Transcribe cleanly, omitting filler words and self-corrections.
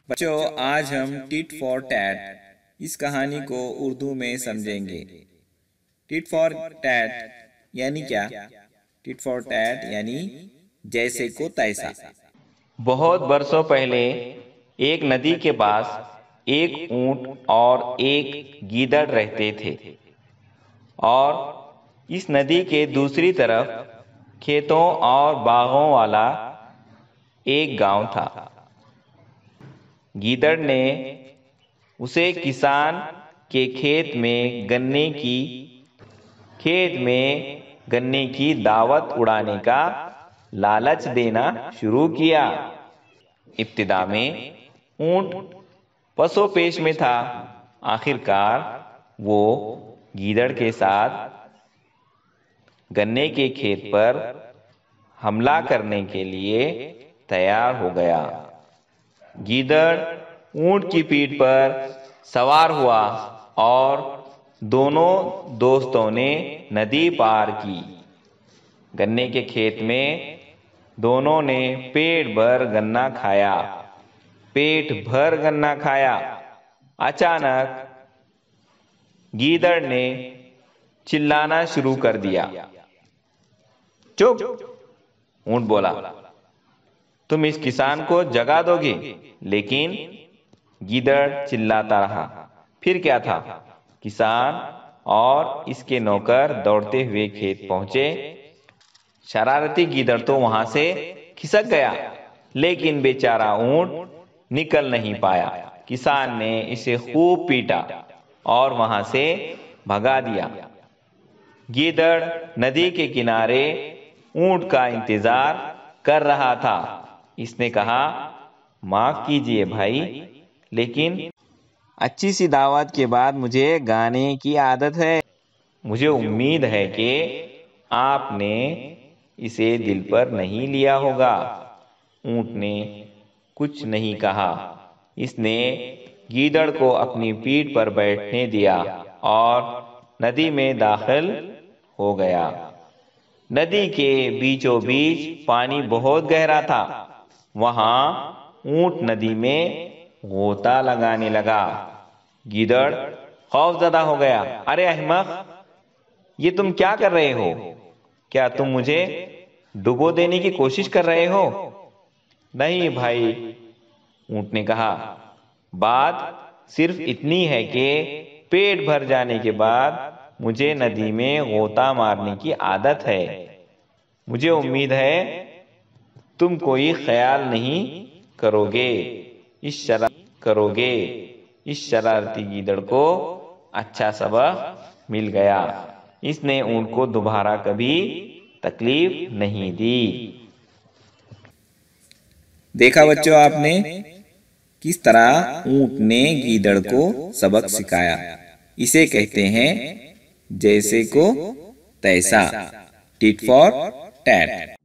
बच्चों, आज हम टिट फॉर टैट इस कहानी को उर्दू में समझेंगे। टिट फॉर टैट यानी क्या? टिट फॉर टैट यानी जैसे को तैसा। बहुत बरसों पहले एक नदी के पास एक ऊंट और एक गीदड़ रहते थे और इस नदी के दूसरी तरफ खेतों और बागों वाला एक गांव था। गीदड़ ने उसे किसान के खेत में गन्ने की दावत उड़ाने का लालच देना शुरू किया। इब्तिदा में ऊंट पसोपेश में था। आखिरकार वो गीदड़ के साथ गन्ने के खेत पर हमला करने के लिए तैयार हो गया। गीदड़ ऊंट की पीठ पर सवार हुआ और दोनों दोस्तों ने नदी पार की। गन्ने के खेत में दोनों ने पेट भर गन्ना खाया। अचानक गीदड़ ने चिल्लाना शुरू कर दिया। चुप! ऊंट बोला, तुम इस किसान को जगा दोगे। लेकिन गीदड़ चिल्लाता रहा। फिर क्या था, किसान और इसके नौकर दौड़ते हुए खेत पहुंचे। शरारती गीदड़ तो वहां से खिसक गया, लेकिन बेचारा ऊंट निकल नहीं पाया। किसान ने इसे खूब पीटा और वहां से भगा दिया। गीदड़ नदी के किनारे ऊंट का इंतजार कर रहा था। इसने कहा, माफ कीजिए भाई, लेकिन अच्छी सी दावत के बाद मुझे गाने की आदत है। मुझे उम्मीद है कि आपने इसे दिल पर नहीं लिया होगा। ऊंट ने कुछ नहीं कहा। इसने गीदड़ को अपनी पीठ पर बैठने दिया और नदी में दाखिल हो गया। नदी के बीचों बीच पानी बहुत गहरा था। वहां ऊंट नदी में गोता लगाने लगा। गीदड़ खौफजदा हो गया। अरे अहमक, ये तुम क्या कर रहे हो? क्या तुम मुझे डुबो देने की कोशिश कर रहे हो? नहीं भाई, ऊंट ने कहा, बात सिर्फ इतनी है कि पेट भर जाने के बाद मुझे नदी में गोता मारने की आदत है। मुझे उम्मीद है तुम कोई ख्याल नहीं करोगे। इस शरारती गीदड़ को अच्छा सबक मिल गया। इसने ऊंट को दोबारा कभी तकलीफ नहीं दी। देखा बच्चों आपने किस तरह ऊंट ने गीदड़ को सबक सिखाया। इसे कहते हैं जैसे को तैसा, टिट फॉर टैट।